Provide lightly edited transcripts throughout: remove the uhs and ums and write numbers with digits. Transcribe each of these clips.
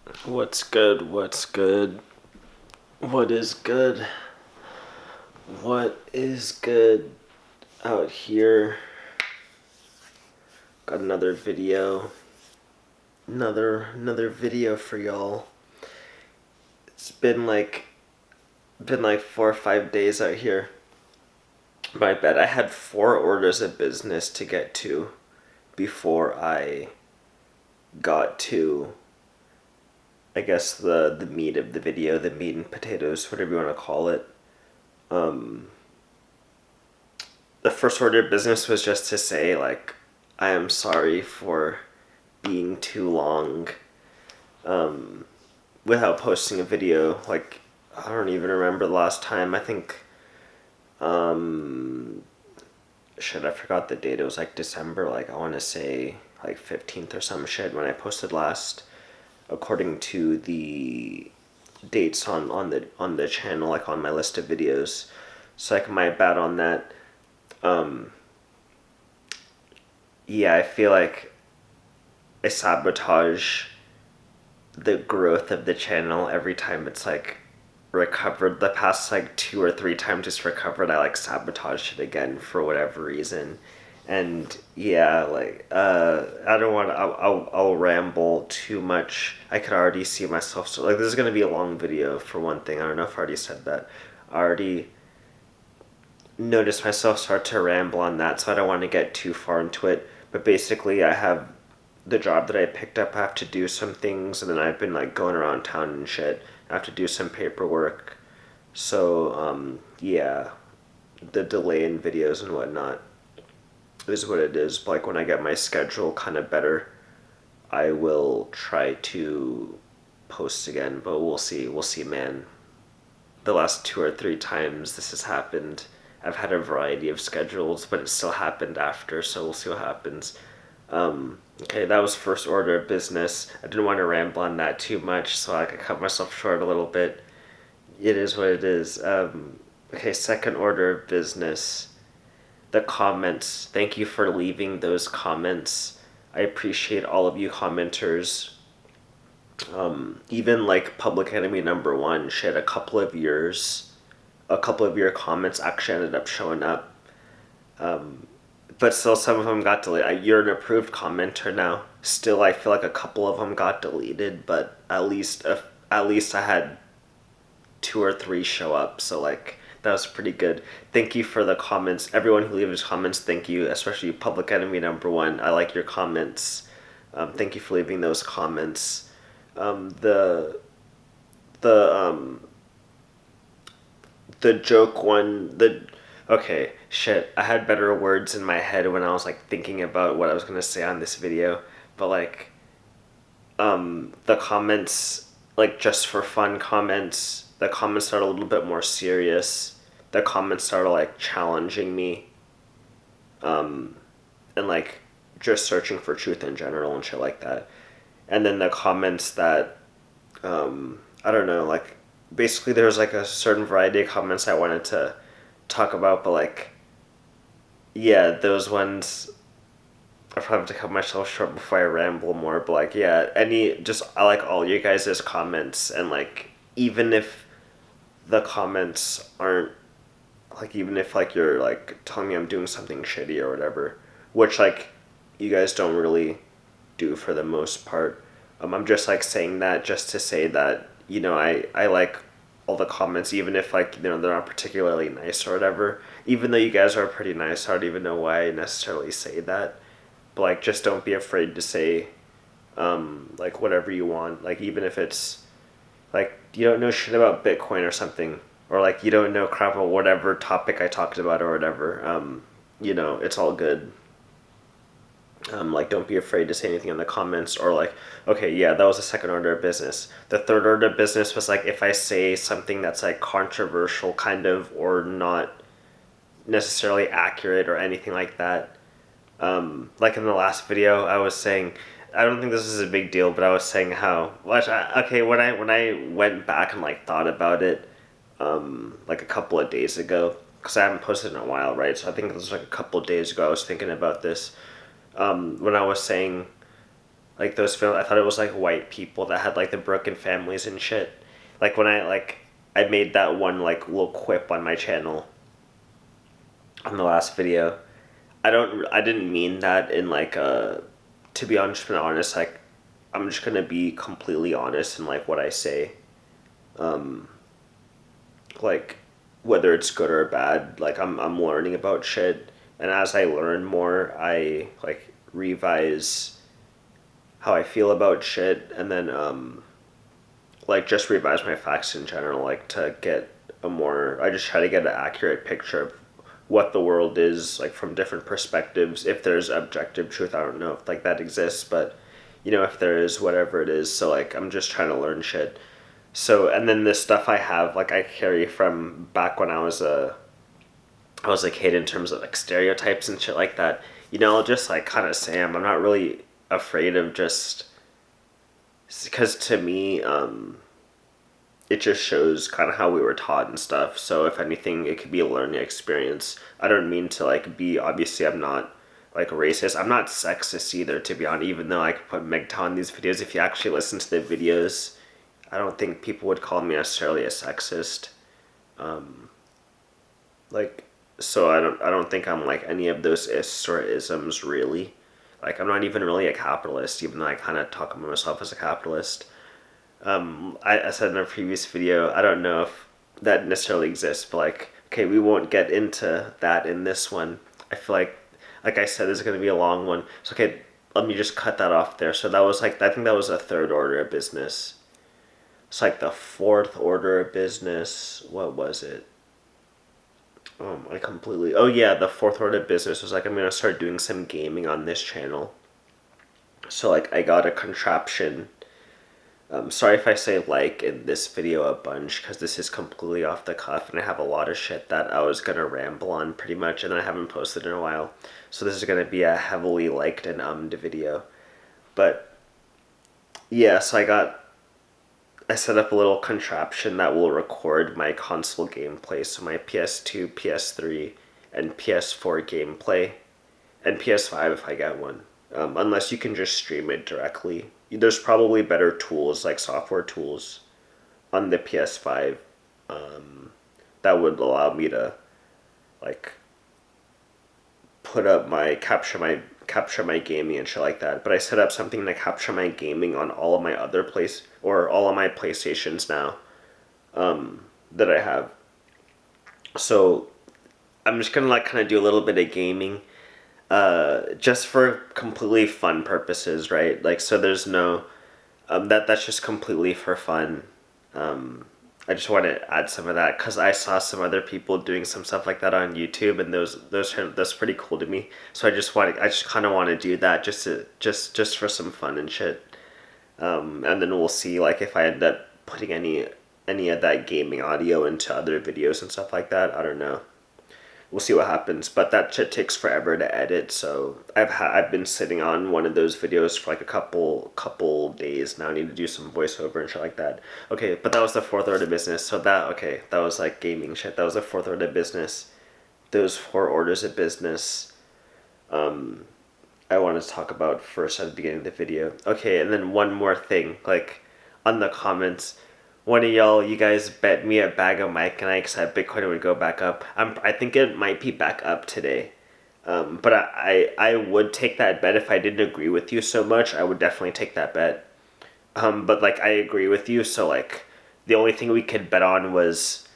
What's good? What's good? What is good? What is good out here? Got another video. Another video for y'all. It's been like 4 or 5 days out here. My bad. I had 4 orders of business to get to before I got to, I guess, the meat of the video, the meat and potatoes, whatever you want to call it. The first order of business was just to say, like, I am sorry for being too long without posting a video. Like, I don't even remember the last time. I think, shit, I forgot the date. It was like December, like, I want to say, like, 15th or some shit when I posted last, according to the dates on the channel, like on my list of videos. So, like, my bad on that. Yeah, I feel like I sabotage the growth of the channel every time it's like recovered. The past like 2 or 3 times it's recovered, I like sabotaged it again for whatever reason. And yeah, like I don't want to. I'll ramble too much. I could already see myself. So like, this is gonna be a long video for one thing. I don't know if I already said that. I already noticed myself start to ramble on that, so I don't want to get too far into it. But basically, I have the job that I picked up. I have to do some things, and then I've been like going around town and shit. I have to do some paperwork. So, yeah, the delay in videos and whatnot is what it is. But like, when I get my schedule kind of better, I will try to post again. But we'll see. We'll see, man. The last 2 or 3 times this has happened, I've had a variety of schedules, but it still happened after, so we'll see what happens. Okay, that was first order of business. I didn't want to ramble on that too much, so I could cut myself short a little bit. It is what it is. Okay, second order of business. The comments. Thank you for leaving those comments. I appreciate all of you commenters. Even like Public Enemy #1, shit, a couple of your comments actually ended up showing up. But still, some of them got deleted. You're an approved commenter now. Still, I feel like a couple of them got deleted, but at least I had 2 or 3 show up. So like, that was pretty good. Thank you for the comments, everyone who leaves comments. Thank you, especially Public Enemy #1. I like your comments. Thank you for leaving those comments. The the joke one, the okay, shit, I had better words in my head when I was like thinking about what I was gonna say on this video, but like, the comments, like, just for fun comments, the comments started a little bit more serious. The comments started like challenging me, and like just searching for truth in general and shit like that. And then the comments that, I don't know, like, basically there was like a certain variety of comments I wanted to talk about, but like, yeah, those ones I probably have to cut myself short before I ramble more. But like, yeah, I like all you guys' comments, and like, even if the comments aren't, like, even if like you're like telling me I'm doing something shitty or whatever, which like you guys don't really do for the most part. I'm just like saying that just to say that, I like all the comments, even if like, they're not particularly nice or whatever. Even though you guys are pretty nice, I don't even know why I necessarily say that. But like, just don't be afraid to say, like, whatever you want. Like, even if it's like you don't know shit about Bitcoin or something, or like you don't know crap about whatever topic I talked about or whatever. It's all good. Like, don't be afraid to say anything in the comments, or like, okay, yeah, that was the second order of business. The third order of business was like, if I say something that's like controversial, kind of, or not necessarily accurate or anything like that. Like in the last video, I was saying, I don't think this is a big deal, but I was saying how, okay, when I went back and like thought about it, like a couple of days ago, because I haven't posted in a while, right? So I think it was like a couple of days ago I was thinking about this, when I was saying, like those films. I thought it was like white people that had like the broken families and shit. Like when I made that one like little quip on my channel on the last video. I didn't mean that in like to be honest, like I'm just gonna be completely honest in like what I say. Um, like whether it's good or bad, like I'm learning about shit, and as I learn more, I like revise how I feel about shit, and then like just revise my facts in general, like to get a more. I just try to get an accurate picture of what the world is like from different perspectives. If there's objective truth, I don't know if like that exists, but if there is, whatever it is. So like I'm just trying to learn shit. So and then this stuff I have, like I carry from back when I was a kid in terms of like stereotypes and shit like that. I'll just like kind of say I'm not really afraid of just because to me, it just shows kind of how we were taught and stuff. So if anything, it could be a learning experience. I don't mean to like be, obviously I'm not like racist. I'm not sexist either, to be honest, even though I could put mgtow in these videos. If you actually listen to the videos, I don't think people would call me necessarily a sexist. Um, like, so I don't think I'm like any of those ists or isms really. Like I'm not even really a capitalist, even though I kind of talk about myself as a capitalist. I said in a previous video, I don't know if that necessarily exists, but like, okay, we won't get into that in this one. I feel like I said, this is going to be a long one. So, okay, let me just cut that off there. So that was like, I think that was a third order of business. It's like the fourth order of business. What was it? Oh yeah, the fourth order of business was like, I'm going to start doing some gaming on this channel. So like, I got a contraption. Sorry if I say like in this video a bunch, because this is completely off the cuff and I have a lot of shit that I was going to ramble on pretty much, and I haven't posted in a while. So this is going to be a heavily liked and video. But yeah, so I set up a little contraption that will record my console gameplay, so my PS2, PS3, and PS4 gameplay, and PS5 if I get one. Unless you can just stream it directly. There's probably better tools, like software tools, on the PS5 that would allow me to like put up my capture my gaming and shit like that. But I set up something to capture my gaming on all of my other all of my PlayStations now that I have. So I'm just gonna like kind of do a little bit of gaming just for completely fun purposes, right? Like, so there's no that's just completely for fun. I just want to add some of that because I saw some other people doing some stuff like that on YouTube, and that's pretty cool to me. So I just kind of want to do that just for some fun and shit. And then we'll see like if I end up putting any of that gaming audio into other videos and stuff like that. I don't know. We'll see what happens, but that shit takes forever to edit. So I've been sitting on one of those videos for like a couple days now. I need to do some voiceover and shit like that. Okay, but that was the fourth order of business. So that was like gaming shit. That was the fourth order of business. Those four orders of business. I wanted to talk about first at the beginning of the video. Okay, and then one more thing, like on the comments, one of you guys bet me a bag of Mike and I said Bitcoin would go back up. I think it might be back up today. But I would take that bet if I didn't agree with you so much. I would definitely take that bet. But like I agree with you, so like the only thing we could bet on was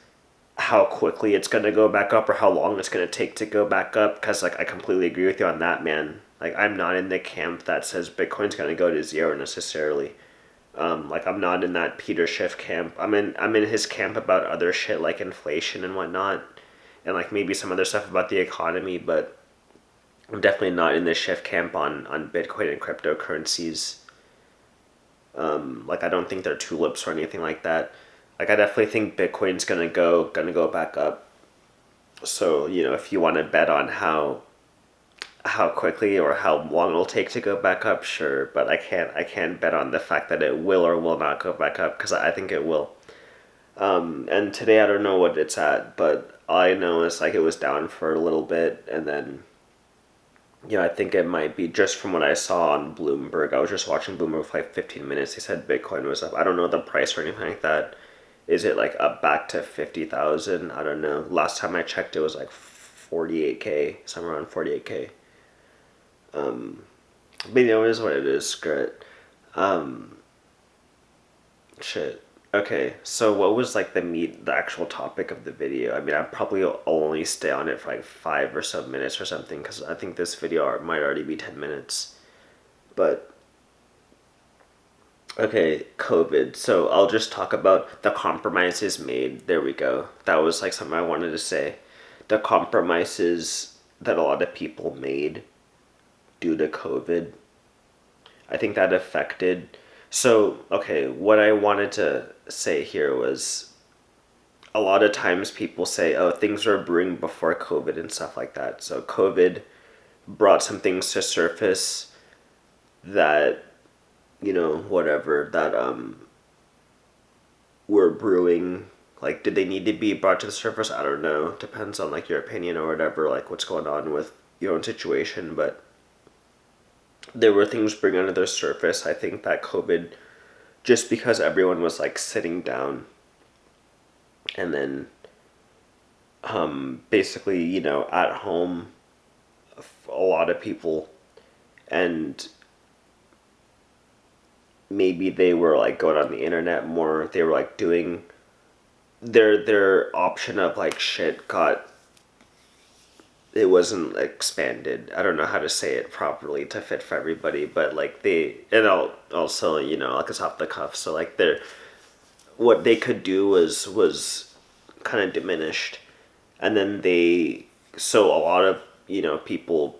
how quickly it's gonna go back up or how long it's gonna take to go back up. Cause like I completely agree with you on that, man. Like I'm not in the camp that says Bitcoin's gonna go to zero necessarily. Like I'm not in that Peter Schiff camp. I'm in his camp about other shit like inflation and whatnot, and like maybe some other stuff about the economy. But I'm definitely not in the Schiff camp on Bitcoin and cryptocurrencies. Like I don't think they're tulips or anything like that. Like I definitely think Bitcoin's gonna go back up. So if you want to bet on how quickly or how long it'll take to go back up, sure, but I can't bet on the fact that it will or will not go back up because I think it will. And today I don't know what it's at, but all I know is like it was down for a little bit and then I think it might be just from what I saw on Bloomberg. I was just watching Bloomberg for like 15 minutes. They said Bitcoin was up. I don't know the price or anything like that. Is it like up back to 50,000? I don't know. Last time I checked, it was like 48K, somewhere around 48K. But it is what it is. Screw it. Um, Shit. Okay, so what was like the actual topic of the video? I mean, I probably only stay on it for like 5 or so minutes or something because I think this video might already be 10 minutes. But okay, COVID. So I'll just talk about the compromises made. There we go. That was like something I wanted to say. The compromises that a lot of people made due to COVID. I think that affected. So, okay, what I wanted to say here was a lot of times people say, oh, things were brewing before COVID and stuff like that. So, COVID brought some things to surface that, whatever, that were brewing. Like, did they need to be brought to the surface? I don't know. Depends on, like, your opinion or whatever, like, what's going on with your own situation. But there were things bring under the surface. I think that COVID, just because everyone was like sitting down and then basically, at home, a lot of people, and maybe they were like going on the internet more. They were like doing their option of like shit got, it wasn't expanded. I don't know how to say it properly to fit for everybody, but like and I'll also, like it's off the cuff. So like what they could do was kind of diminished, and then so a lot of people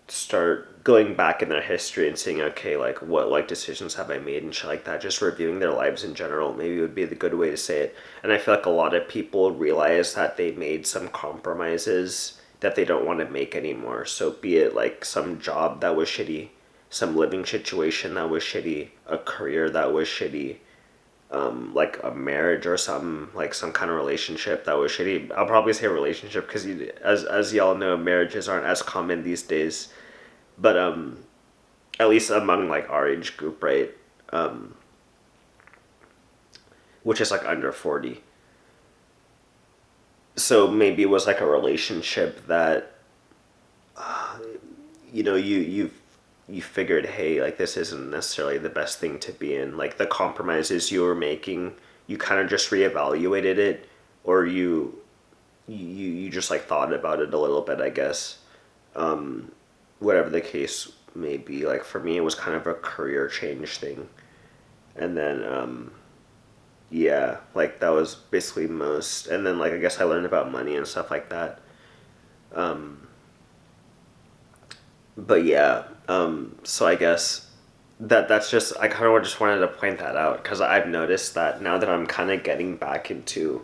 start going back in their history and saying, okay, like what like decisions have I made and shit like that, just reviewing their lives in general maybe would be the good way to say it. And I feel like a lot of people realize that they made some compromises that they don't want to make anymore. So be it like some job that was shitty, some living situation that was shitty, a career that was shitty, like a marriage or something, like some kind of relationship that was shitty. I'll probably say relationship because as y'all know, marriages aren't as common these days. But at least among like our age group, right? Which is like under 40. So maybe it was like a relationship that you figured, hey, like this isn't necessarily the best thing to be in. Like the compromises you were making, you kind of just reevaluated it, or you just like thought about it a little bit, I guess. Whatever the case may be, like for me, it was kind of a career change thing, and then yeah, like that was basically most. And then like I guess I learned about money and stuff like that. But yeah, so I guess that's just, I kind of just wanted to point that out because I've noticed that now that I'm kind of getting back into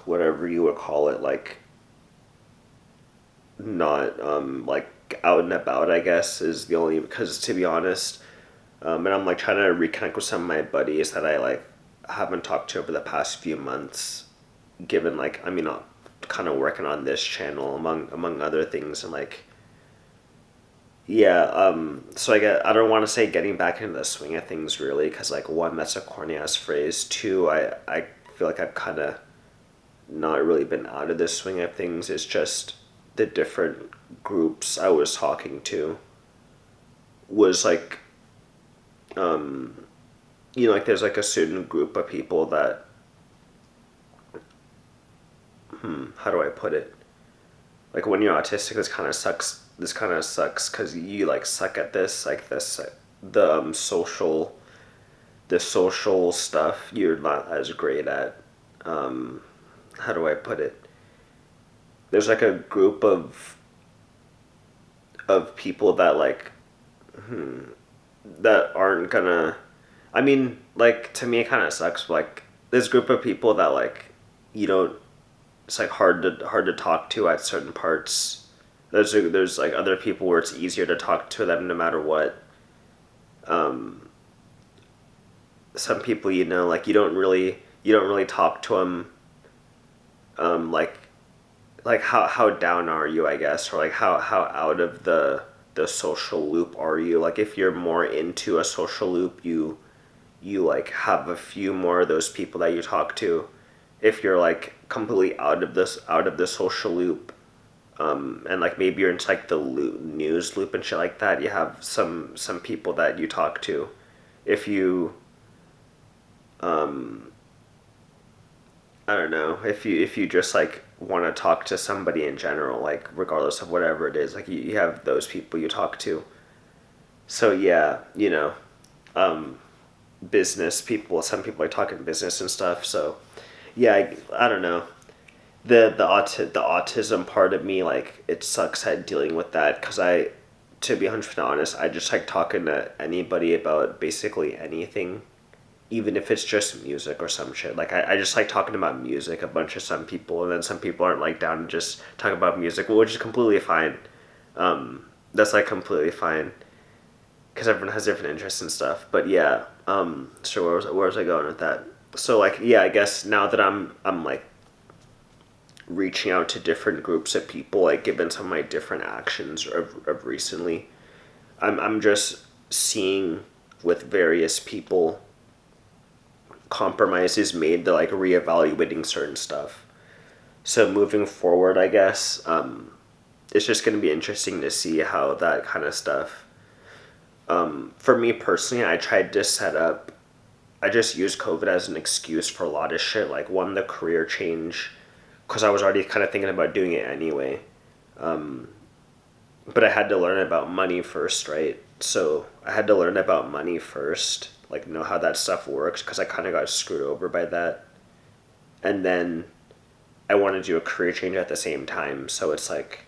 whatever you would call it, like not like out and about, I guess is the only, because to be honest, and I'm like trying to reconnect with some of my buddies that I like haven't talked to over the past few months, given like, I mean, I'm kind of working on this channel among other things. And like, yeah, so I don't want to say getting back into the swing of things really, because like one, that's a corny ass phrase. Two, I feel like I've kind of not really been out of the swing of things. It's just the different groups I was talking to was like, like there's like a certain group of people that, how do I put it? Like when you're autistic, this kind of sucks. This kind of sucks because you like suck at this, like this, the social stuff. You're not as great at. How do I put it? There's like a group of people that like that aren't gonna. I mean, like to me, it kind of sucks. But, like this group of people that like you don't. It's like hard to talk to at certain parts. There's like other people where it's easier to talk to them no matter what. Some people, like you don't really talk to them, like like how down are you, I guess, or like how out of the social loop are you? Like if you're more into a social loop, you like have a few more of those people that you talk to. If you're like completely out of the social loop, and like maybe you're into like the news loop and shit like that, you have some people that you talk to. If you I don't know, if you just like want to talk to somebody in general, like regardless of whatever it is, like you have those people you talk to. So yeah, business people, some people are talking business and stuff. So yeah, I don't know. The autism part of me, like it sucks at dealing with that, because to be 100% honest, I just like talking to anybody about basically anything, even if it's just music or some shit. Like I just like talking about music a bunch of some people, and then some people aren't like down to just talk about music, which is completely fine. That's like completely fine, because everyone has different interests and stuff. But yeah, so where was I going with that? So like yeah, I guess now that I'm like reaching out to different groups of people, like given some of my different actions of recently, I'm just seeing with various people compromises made to like reevaluating certain stuff. So moving forward, I guess it's just going to be interesting to see how that kind of stuff. For me personally, I tried to set up. I just used COVID as an excuse for a lot of shit. Like one, the career change, because I was already kind of thinking about doing it anyway. But I had to learn about money first, right? So I had to learn about money first, like know how that stuff works, because I kind of got screwed over by that. And then I wanted to do a career change at the same time, so it's like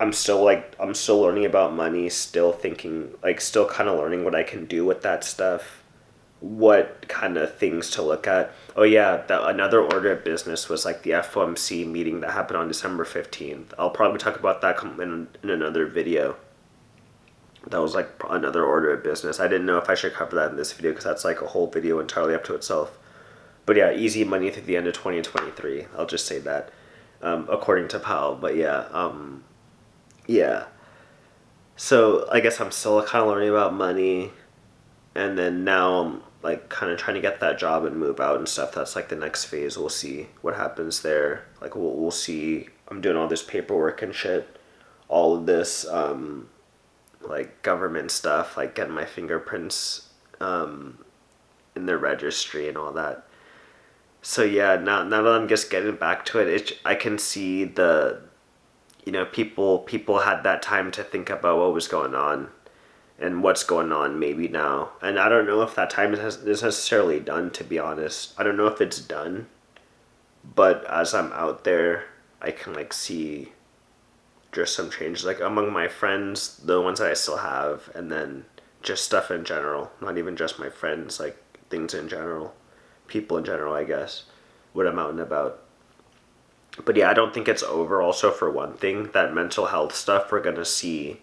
I'm still learning about money, still thinking, like still kind of learning what I can do with that stuff, what kind of things to look at. Oh yeah, another order of business was like the FOMC meeting that happened on December 15th. I'll probably talk about that in another video. That was like another order of business. I didn't know if I should cover that in this video, because that's like a whole video entirely up to itself. But yeah, easy money through the end of 2023. I'll just say that, according to Powell. But yeah, yeah. So I guess I'm still kind of learning about money, and then now I'm like kind of trying to get that job and move out and stuff. That's like the next phase. We'll see what happens there. Like we'll see. I'm doing all this paperwork and shit, all of this like government stuff, like getting my fingerprints in the registry and all that. So yeah, now that I'm just getting back to it, I can see people had that time to think about what was going on and what's going on maybe now. And I don't know if that time is necessarily done, to be honest. I don't know if it's done, but as I'm out there, I can like see just some changes, like among my friends, the ones that I still have, and then just stuff in general. Not even just my friends, like things in general, people in general, I guess, what I'm out and about. But yeah, I don't think it's over. Also, for one thing, that mental health stuff, we're gonna see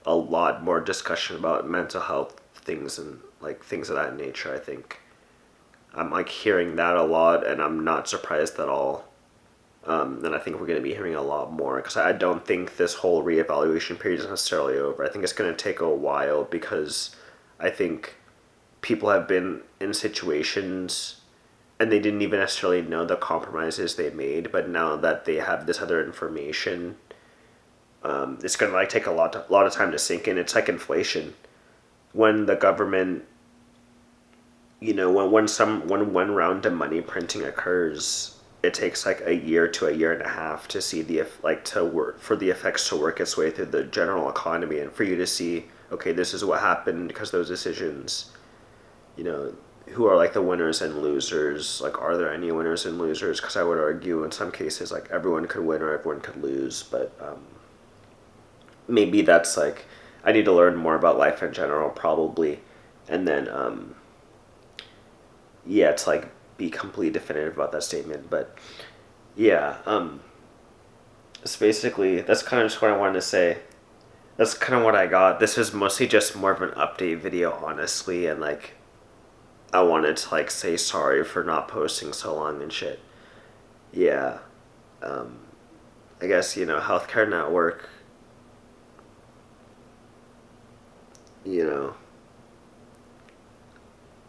a lot more discussion about mental health things and like things of that nature. I think I'm like hearing that a lot, and I'm not surprised at all. And I think we're going to be hearing a lot more, because I don't think this whole reevaluation period is necessarily over. I think it's going to take a while, because I think people have been in situations and they didn't even necessarily know the compromises they made, but now that they have this other information, it's going to like take a lot of time to sink in. It's like inflation. When the government, when one round of money printing occurs, it takes like a year to a year and a half to see to work for the effects to work its way through the general economy, and for you to see, okay, this is what happened because those decisions. Who are like the winners and losers? Like, are there any winners and losers? Because I would argue in some cases like everyone could win or everyone could lose, but maybe that's like I need to learn more about life in general, probably, and then yeah, it's like be completely definitive about that statement. But yeah, it's basically, that's kind of just what I wanted to say. That's kind of what I got. This is mostly just more of an update video, honestly, and like I wanted to like say sorry for not posting so long and shit. Yeah. Um, I guess, healthcare network, you know,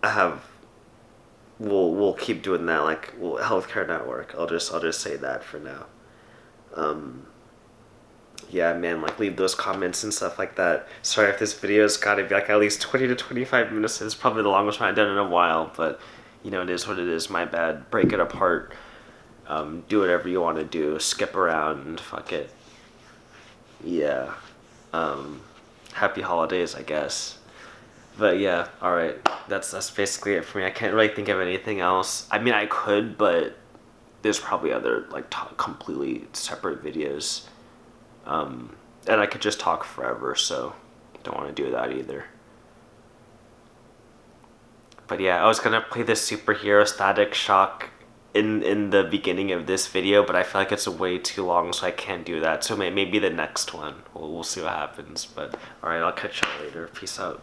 I have we'll keep doing that like healthcare network. I'll just say that for now. Um, yeah, man, like leave those comments and stuff like that. Sorry if this video's got to be like at least 20 to 25 minutes. It's probably the longest one I've done in a while, but it is what it is. My bad. Break it apart. Do whatever you want to do. Skip around. Fuck it. Yeah. Um, happy holidays, I guess. But yeah, all right. That's basically it for me. I can't really think of anything else. I mean, I could, but there's probably other like completely separate videos. And I could just talk forever, so don't want to do that either. But yeah, I was gonna play this superhero Static Shock in the beginning of this video, but I feel like it's way too long, so I can't do that. So maybe the next one. We'll see what happens. But all right, I'll catch you later. Peace out.